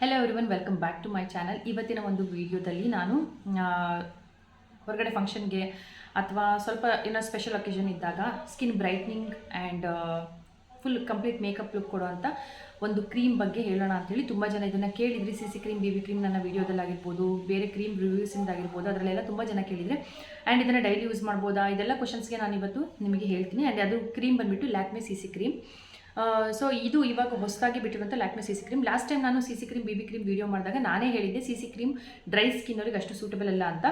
Hello everyone, welcome back to my channel. ಇವತ್ತಿನ ಒಂದು ವಿಡಿಯೋದಲ್ಲಿ ನಾನು ಹೊರಗಡೆ ಫಂಕ್ಷನ್ಗೆ ಅಥವಾ ಸ್ವಲ್ಪ ಏನೋ ಸ್ಪೆಷಲ್ ಒಕೇಷನ್ ಇದ್ದಾಗ skin brightening and full complete makeup look ಕೊಡೋವಂಥ ಒಂದು ಕ್ರೀಮ್ ಬಗ್ಗೆ ಹೇಳೋಣ ಅಂತೇಳಿ ತುಂಬ ಜನ ಇದನ್ನು ಕೇಳಿದ್ರಿ. CC ಕ್ರೀಮ್, BB ಕ್ರೀಮ್ ನನ್ನ ವೀಡಿಯೋದಲ್ಲಾಗಿರ್ಬೋದು, ಬೇರೆ ಕ್ರೀಮ್ ರಿವ್ಯೂಸಿಂದಾಗಿರ್ಬೋದು, ಅದರಲ್ಲೆಲ್ಲ ತುಂಬ ಜನ ಕೇಳಿದರೆ. ಆ್ಯಂಡ್ ಇದನ್ನು ಡೈಲಿ ಯೂಸ್ ಮಾಡ್ಬೋದಾ, ಇದೆಲ್ಲ ಕ್ವಶನ್ಸ್ಗೆ ನಾನು ಇವತ್ತು ನಿಮಗೆ ಹೇಳ್ತೀನಿ. ಆ್ಯಂಡ್ ಅದು ಕ್ರೀಮ್ ಬಂದುಬಿಟ್ಟು ಲ್ಯಾಕ್ಮೆ CC ಕ್ರೀಮ್. ಸೊ ಇದು ಇವಾಗ ಹೊಸದಾಗಿ ಬಿಟ್ಟಿರುವಂಥ Lakme CC cream. Last time ನಾನು CC cream, BB cream video ಮಾಡಿದಾಗ ನಾನೇ ಹೇಳಿದ್ದೆ CC ಕ್ರೀಮ್ ಡ್ರೈ ಸ್ಕಿನ್ ಅವ್ರಿಗೆ ಅಷ್ಟು ಸೂಟಬಲ್ ಅಲ್ಲ ಅಂತ.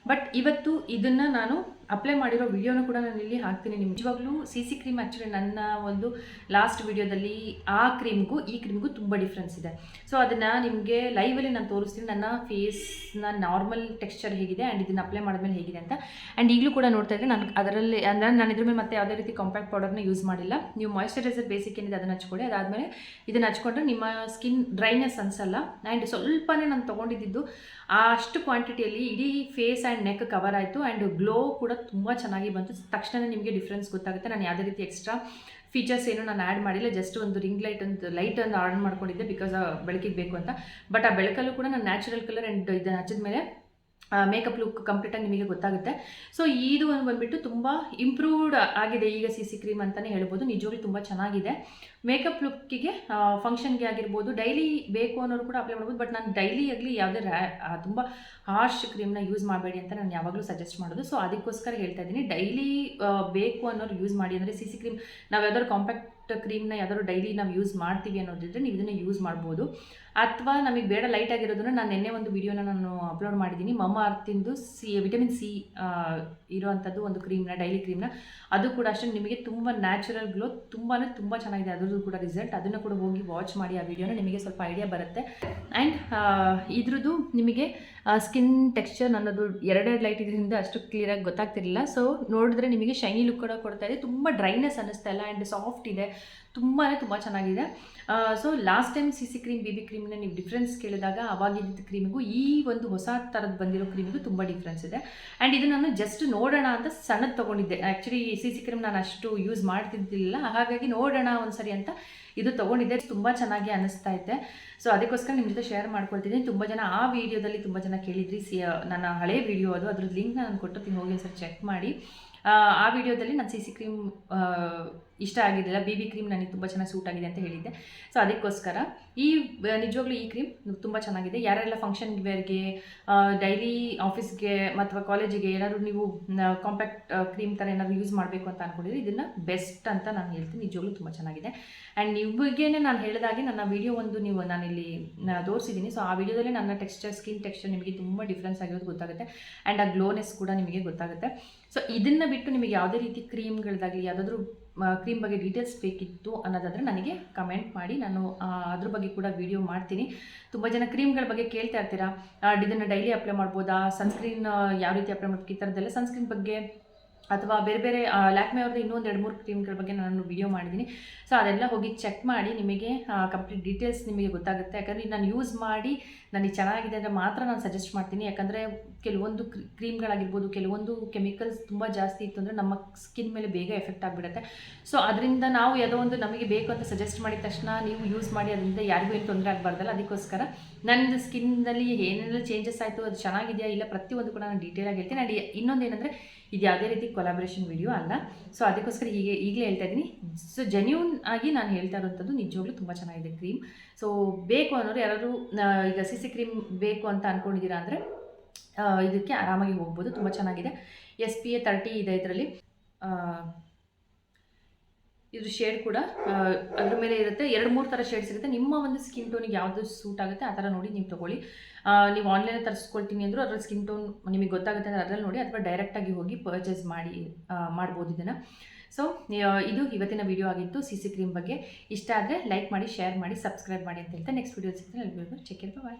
ಬಟ್ ಇವತ್ತು ಇದನ್ನು ನಾನು ಅಪ್ಲೈ ಮಾಡಿರೋ ವಿಡಿಯೋನ ಕೂಡ ನಾನು ಇಲ್ಲಿ ಹಾಕ್ತೀನಿ. ನಿಜವಾಗ್ಲೂ CC ಕ್ರೀಮ್ ಆ್ಯಕ್ಚುಲಿ ನನ್ನ ಒಂದು ಲಾಸ್ಟ್ ವಿಡಿಯೋದಲ್ಲಿ ಆ ಕ್ರೀಮ್ಗೂ ಈ ಕ್ರೀಮ್ಗೂ ತುಂಬ ಡಿಫ್ರೆನ್ಸ್ ಇದೆ. ಸೊ ಅದನ್ನು ನಿಮಗೆ ಲೈವಲ್ಲಿ ನಾನು ತೋರಿಸ್ತೀನಿ, ನನ್ನ ಫೇಸ್ನ ನಾರ್ಮಲ್ ಟೆಕ್ಸ್ಚರ್ ಹೇಗಿದೆ ಆ್ಯಂಡ್ ಇದನ್ನು ಅಪ್ಲೈ ಮಾಡಿದ್ಮೇಲೆ ಹೇಗಿದೆ ಅಂತ. ಆ್ಯಂಡ್ ಈಗಲೂ ಕೂಡ ನೋಡ್ತಾ ಇದ್ದರೆ ನಾನು ಅದರಲ್ಲಿ ಅಂದರೆ ನಾನು ಇದ್ರ ಮೇಲೆ ಮತ್ತೆ ಯಾವುದೇ ರೀತಿ ಕಾಂಪ್ಯಾಕ್ಟ್ ಪೌಡರ್ನ ಯೂಸ್ ಮಾಡಿಲ್ಲ. ನೀವು ಮಾಯಿಶ್ಚರೈಸರ್ ಬೇಸಿಕ್ ಏನಿದೆ ಅದನ್ನು ಹಚ್ಕೊಳ್ಳಿ. ಅದಾದಮೇಲೆ ಇದನ್ನು ಹಚ್ಕೊಂಡ್ರೆ ನಿಮ್ಮ ಸ್ಕಿನ್ ಡ್ರೈನೆಸ್ ಅನಿಸಲ್ಲ. ಆ್ಯಂಡ್ ಸ್ವಲ್ಪನೇ ನಾನು ತೊಗೊಂಡಿದ್ದು ಅಷ್ಟು ಕ್ವಾಂಟಿಟಿಯಲ್ಲಿ ಇಡೀ ಫೇಸ್ ಆ್ಯಂಡ್ ನೆಕ್ ಕವರ್ ಆಯಿತು. ಆ್ಯಂಡ್ ಗ್ಲೋ ಕೂಡ ತುಂಬ ಚೆನ್ನಾಗಿ ಬಂತು. ತಕ್ಷಣ ನಿಮಗೆ ಡಿಫ್ರೆನ್ಸ್ ಗೊತ್ತಾಗುತ್ತೆ. ನಾನು ಯಾವುದೇ ರೀತಿ ಎಕ್ಸ್ಟ್ರಾ ಫೀಚರ್ಸ್ ಏನು ನಾನು ಆ್ಯಡ್ ಮಾಡಿಲ್ಲ. ಜಸ್ಟ್ ಒಂದು ರಿಂಗ್ ಲೈಟನ್ನು ಆನ್ ಮಾಡ್ಕೊಂಡಿದ್ದೆ, ಬಿಕಾಸ್ ಬೆಳಕಿಗೆ ಬೇಕು ಅಂತ. ಬಟ್ ಆ ಬೆಳಕಲ್ಲೂ ಕೂಡ ನಾನು ನ್ಯಾಚುರಲ್ ಕಲರ್ ಆ್ಯಂಡ್ ಇದನ್ನು ಹಚ್ಚಿದ ಮೇಲೆ ಮೇಕಪ್ ಲುಕ್ ಕಂಪ್ಲೀಟಾಗಿ ನಿಮಗೆ ಗೊತ್ತಾಗುತ್ತೆ. ಸೊ ಇದು ಬಂದುಬಿಟ್ಟು ತುಂಬ ಇಂಪ್ರೂವ್ಡ್ ಆಗಿದೆ ಈಗ CC ಕ್ರೀಮ್ ಅಂತಲೇ ಹೇಳ್ಬೋದು. ನಿಜವಾಗ್ಲೂ ತುಂಬ ಚೆನ್ನಾಗಿದೆ. ಮೇಕಪ್ ಲುಕ್ಕಿಗೆ, ಫಂಕ್ಷನ್ಗೆ ಆಗಿರ್ಬೋದು, ಡೈಲಿ ಬೇಕು ಅನ್ನೋರು ಕೂಡ ಅಪ್ಲೈ ಮಾಡ್ಬೋದು. ಬಟ್ ನಾನು ಡೈಲಿ ಆಗಲಿ ಯಾವುದೇ ತುಂಬ ಹಾರ್ಶ್ ಕ್ರೀಮ್ನ ಯೂಸ್ ಮಾಡಬೇಡಿ ಅಂತ ನಾನು ಯಾವಾಗಲೂ ಸಜೆಸ್ಟ್ ಮಾಡೋದು. ಸೊ ಅದಕ್ಕೋಸ್ಕರ ಹೇಳ್ತಾ ಇದ್ದೀನಿ, ಡೈಲಿ ಬೇಕು ಅನ್ನೋರು ಯೂಸ್ ಮಾಡಿ. ಅಂದರೆ CC ಕ್ರೀಮ್ ನಾವು ಯಾವ್ದಾದ್ರು ಕಾಂಪ್ಯಾಕ್ಟ್ ಕ್ರೀಮ್ನ ಯಾವ್ದಾದ್ರು ಡೈಲಿ ನಾವು ಯೂಸ್ ಮಾಡ್ತೀವಿ ಅನ್ನೋದಿದ್ರೆ ನೀವು ಇದನ್ನು ಯೂಸ್ ಮಾಡ್ಬೋದು. ಅಥವಾ ನಮಗೆ ಬೇಡ ಲೈಟ್ ಆಗಿರೋದನ್ನು ನಾನು ನಿನ್ನೆ ಒಂದು ವಿಡಿಯೋನ ನಾನು ಅಪ್ಲೋಡ್ ಮಾಡಿದ್ದೀನಿ. ಮಮ್ಮ ಅರ್ಥಿಂದು ವಿಟಮಿನ್ C ಇರೋವಂಥದ್ದು ಒಂದು ಕ್ರೀಮ್ನ, ಡೈಲಿ ಕ್ರೀಮ್ನ. ಅದು ಕೂಡ ಅಷ್ಟೇ ನಿಮಗೆ ತುಂಬ ನ್ಯಾಚುರಲ್ ಗ್ಲೋ ತುಂಬ ಚೆನ್ನಾಗಿದೆ. ಅದರದ್ದು ಕೂಡ ರಿಸಲ್ಟ್, ಅದನ್ನು ಕೂಡ ಹೋಗಿ ವಾಚ್ ಮಾಡಿ ಆ ವಿಡಿಯೋನ, ನಿಮಗೆ ಸ್ವಲ್ಪ ಐಡಿಯಾ ಬರುತ್ತೆ. ಆ್ಯಂಡ್ ಇದ್ರದ್ದು ನಿಮಗೆ ಸ್ಕಿನ್ ಟೆಕ್ಸ್ಚರ್ ನನ್ನದು ಎರಡೆರಡು ಲೈಟ್ ಇದರಿಂದ ಅಷ್ಟು ಕ್ಲಿಯರಾಗಿ ಗೊತ್ತಾಗ್ತಿರಲಿಲ್ಲ. ಸೊ ನೋಡಿದ್ರೆ ನಿಮಗೆ ಶೈನಿ ಲುಕ್ ಕೂಡ ಕೊಡ್ತಾ ಇದೆ. ತುಂಬ ಡ್ರೈನೆಸ್ ಅನ್ನಿಸ್ತಾ ಇಲ್ಲ ಆ್ಯಂಡ್ ಸಾಫ್ಟ್ ಇದೆ. ತುಂಬ ಚೆನ್ನಾಗಿದೆ. So last time CC cream, BB ಕ್ರೀಮ್ನ ನೀವು ಡಿಫ್ರೆನ್ಸ್ ಕೇಳಿದಾಗ ಅವಾಗಿದ್ದ ಕ್ರೀಮಿಗೂ ಈ ಒಂದು ಹೊಸ ಥರದ್ದು ಬಂದಿರೋ ಕ್ರೀಮಿಗೂ ತುಂಬ ಡಿಫ್ರೆನ್ಸ್ ಇದೆ. ಆ್ಯಂಡ್ ಇದು ನಾನು ಜಸ್ಟ್ ನೋಡೋಣ ಅಂತ ಸಣ್ಣದು ತೊಗೊಂಡಿದ್ದೆ. ಆ್ಯಕ್ಚುಲಿ CC ಕ್ರೀಮ್ ನಾನು ಅಷ್ಟು ಯೂಸ್ ಮಾಡ್ತಿದ್ದಿಲ್ಲ, ಹಾಗಾಗಿ ನೋಡೋಣ ಒಂದ್ಸರಿ ಅಂತ ಇದು ತೊಗೊಂಡಿದ್ದೆ. ತುಂಬ ಚೆನ್ನಾಗಿ ಅನ್ನಿಸ್ತಾ ಇದೆ. ಸೊ ಅದಕ್ಕೋಸ್ಕರ ನಿಮ್ಮ ಜೊತೆ ಶೇರ್ ಮಾಡ್ಕೊಳ್ತಿದ್ದೀನಿ. ತುಂಬ ಜನ ಆ ವಿಡಿಯೋದಲ್ಲಿ ತುಂಬ ಜನ ಕೇಳಿದ್ರಿ. ನನ್ನ ಹಳೆ ವಿಡಿಯೋ ಅದ್ರದ್ದು ಲಿಂಕ್ನ ನಾನು ಕೊಟ್ಟಿರ್ತೀನಿ, ಹೋಗಿ ಒಂದ್ಸರಿ ಚೆಕ್ ಮಾಡಿ. ಆ ವಿಡಿಯೋದಲ್ಲಿ ನಾನು CC ಕ್ರೀಮ್ ಇಷ್ಟ ಆಗಿರಲಿಲ್ಲ, BB ಕ್ರೀಮ್ ನನಗೆ ತುಂಬ ಚೆನ್ನಾಗಿ ಸೂಟ್ ಆಗಿದೆ ಅಂತ ಹೇಳಿದ್ದೆ. ಸೊ ಅದಕ್ಕೋಸ್ಕರ ನಿಜವಾಗ್ಲೂ ಈ ಕ್ರೀಮ್ ತುಂಬ ಚೆನ್ನಾಗಿದೆ. ಯಾರೆಲ್ಲ ಫಂಕ್ಷನ್ ವೇರ್ಗೆ, ಡೈಲಿ ಆಫೀಸ್ಗೆ ಅಥವಾ ಕಾಲೇಜಿಗೆ ಏನಾದರೂ ನೀವು ಕಾಂಪ್ಯಾಕ್ಟ್ ಕ್ರೀಮ್ ಥರ ಏನಾದರೂ ಯೂಸ್ ಮಾಡಬೇಕು ಅಂತ ಅಂದ್ಕೊಂಡಿದ್ರೆ ಇದನ್ನು ಬೆಸ್ಟ್ ಅಂತ ನಾನು ಹೇಳ್ತೀನಿ. ನಿಜವಾಗ್ಲೂ ತುಂಬ ಚೆನ್ನಾಗಿದೆ. ಆ್ಯಂಡ್ ನಿಮಗೇ ನಾನು ಹೇಳಿದಾಗೆ ನನ್ನ ವಿಡಿಯೋ ಒಂದು ನಾನಿಲ್ಲಿ ತೋರಿಸಿದ್ದೀನಿ. ಸೊ ಆ ವಿಡಿಯೋದಲ್ಲಿ ನನ್ನ ಸ್ಕಿನ್ ಟೆಕ್ಸ್ಚರ್ ನಿಮಗೆ ತುಂಬ ಡಿಫ್ರೆನ್ಸ್ ಆಗಿರೋದು ಗೊತ್ತಾಗುತ್ತೆ. ಆ್ಯಂಡ್ ಆ ಗ್ಲೋನೆಸ್ ಕೂಡ ನಿಮಗೆ ಗೊತ್ತಾಗುತ್ತೆ. ಸೊ ಇದನ್ನು ಬಿಟ್ಟು ನಿಮಗೆ ಯಾವುದೇ ರೀತಿ ಕ್ರೀಮ್ಗಳದಾಗಲಿ ಯಾವುದಾದ್ರೂ ಕ್ರೀಮ್ ಬಗ್ಗೆ ಡೀಟೇಲ್ಸ್ ಬೇಕಿತ್ತು ಅನ್ನೋದಾದರೆ ನನಗೆ ಕಮೆಂಟ್ ಮಾಡಿ, ನಾನು ಅದ್ರ ಬಗ್ಗೆ ಕೂಡ ವಿಡಿಯೋ ಮಾಡ್ತೀನಿ. ತುಂಬ ಜನ ಕ್ರೀಮ್ಗಳ ಬಗ್ಗೆ ಕೇಳ್ತಾ ಇರ್ತೀರಾ, ಇದನ್ನು ಡೈಲಿ ಅಪ್ಲೈ ಮಾಡ್ಬೋದಾ, ಸನ್ಸ್ಕ್ರೀನ್ ಯಾವ ರೀತಿ ಅಪ್ಲೈ ಮಾಡ್ಬೇಕು, ಈ ಥರದ್ದೆಲ್ಲ ಸನ್ಸ್ಕ್ರೀನ್ ಬಗ್ಗೆ ಅಥವಾ ಬೇರೆ ಲ್ಯಾಕ್ಮೆ ಅವ್ರದ್ದು ಇನ್ನೊಂದು 2-3 ಕ್ರೀಮ್ಗಳ ಬಗ್ಗೆ ನಾನು ವಿಡಿಯೋ ಮಾಡಿದ್ದೀನಿ. ಸೊ ಅದೆಲ್ಲ ಹೋಗಿ ಚೆಕ್ ಮಾಡಿ, ನಿಮಗೆ ಕಂಪ್ಲೀಟ್ ಡೀಟೇಲ್ಸ್ ನಿಮಗೆ ಗೊತ್ತಾಗುತ್ತೆ. ಯಾಕಂದರೆ ನಾನು ಯೂಸ್ ಮಾಡಿ ನನಗೆ ಚೆನ್ನಾಗಿದೆ ಅಂದರೆ ಮಾತ್ರ ನಾನು ಸಜೆಸ್ಟ್ ಮಾಡ್ತೀನಿ. ಯಾಕಂದರೆ ಕೆಲವೊಂದು ಕ್ರೀಮ್ಗಳಾಗಿರ್ಬೋದು, ಕೆಲವೊಂದು ಕೆಮಿಕಲ್ಸ್ ತುಂಬ ಜಾಸ್ತಿ ಇತ್ತು ಅಂದರೆ ನಮ್ಮ ಸ್ಕಿನ್ ಮೇಲೆ ಬೇಗ ಎಫೆಕ್ಟ್ ಆಗಿಬಿಡುತ್ತೆ. ಸೊ ಅದರಿಂದ ನಾವು ಯಾವುದೋ ಒಂದು ನಮಗೆ ಬೇಕು ಅಂತ ಸಜೆಸ್ಟ್ ಮಾಡಿದ ತಕ್ಷಣ ನೀವು ಯೂಸ್ ಮಾಡಿ ಅದರಿಂದ ಯಾರಿಗೂ ಏನು ತೊಂದರೆ ಆಗಬಾರ್ದಲ್ಲ. ಅದಕ್ಕೋಸ್ಕರ ನನ್ನ ಸ್ಕಿನ್ನಲ್ಲಿ ಏನೆಲ್ಲ ಚೇಂಜಸ್ ಆಯಿತು, ಅದು ಚೆನ್ನಾಗಿದೆಯಾ ಇಲ್ಲ, ಪ್ರತಿಯೊಂದು ಕೂಡ ನಾನು ಡೀಟೇಲಾಗಿ ಹೇಳ್ತೀನಿ. ಆ್ಯಂಡ್ ಇನ್ನೊಂದೇನೆಂದರೆ ಇದು ಯಾವುದೇ ರೀತಿ ಕೊಲಾಬ್ರೇಷನ್ ವಿಡಿಯೋ ಅಲ್ಲ. ಸೊ ಅದಕ್ಕೋಸ್ಕರ ಈಗಲೇ ಹೇಳ್ತಾ ಇದ್ದೀನಿ. ಸೊ ಜೆನ್ಯೂನ್ ಆಗಿ ನಾನು ಹೇಳ್ತಾ ಇರೋಂಥದ್ದು ನಿಜವಾಗ್ಲೂ ತುಂಬ ಚೆನ್ನಾಗಿದೆ ಕ್ರೀಮ್. ಸೊ ಬೇಕು ಅನ್ನೋರು ಯಾರಾದರೂ ಈಗ CC ಕ್ರೀಮ್ ಬೇಕು ಅಂತ ಅಂದ್ಕೊಂಡಿದ್ದೀರಾ ಅಂದರೆ ಇದಕ್ಕೆ ಆರಾಮಾಗಿ ಹೋಗ್ಬೋದು. ತುಂಬ ಚೆನ್ನಾಗಿದೆ. SPF 30 ಇದೆ ಇದರಲ್ಲಿ. ಇದ್ರ ಶೇಡ್ ಕೂಡ ಅದ್ರ ಮೇಲೆ ಇರುತ್ತೆ. 2-3 ಥರ ಶೇಡ್ ಸಿಗುತ್ತೆ. ನಿಮ್ಮ ಒಂದು ಸ್ಕಿನ್ ಟೋನಿಗೆ ಯಾವುದು ಸೂಟ್ ಆಗುತ್ತೆ ಆ ಥರ ನೋಡಿ ನೀವು ತೊಗೊಳ್ಳಿ. ನೀವು ಆನ್ಲೈನಲ್ಲಿ ತರಿಸ್ಕೊಳ್ತೀನಿ ಅಂದರೂ ಅದರ ಸ್ಕಿನ್ ಟೋನ್ ನಿಮಗೆ ಗೊತ್ತಾಗುತ್ತೆ ಅಂದರೆ ಅದರಲ್ಲಿ ನೋಡಿ, ಅಥವಾ ಡೈರೆಕ್ಟಾಗಿ ಹೋಗಿ ಪರ್ಚೇಸ್ ಮಾಡ್ಬೋದು ಇದನ್ನು. ಸೊ ಇದು ಇವತ್ತಿನ ವಿಡಿಯೋ ಆಗಿತ್ತು CC ಕ್ರೀಮ್ ಬಗ್ಗೆ. ಇಷ್ಟ ಆದರೆ ಲೈಕ್ ಮಾಡಿ, ಶೇರ್ ಮಾಡಿ, ಸಬ್ಸ್ಕ್ರೈಬ್ ಮಾಡಿ ಅಂತ ಹೇಳ್ತಾ ನೆಕ್ಸ್ಟ್ ವಿಡಿಯೋ ಸಿಗ್ತೀನಿ. ಎಲ್ಲರಿಗೂ ಚೆಕ್ ಇರ್ತಾ ಬಾಯ್.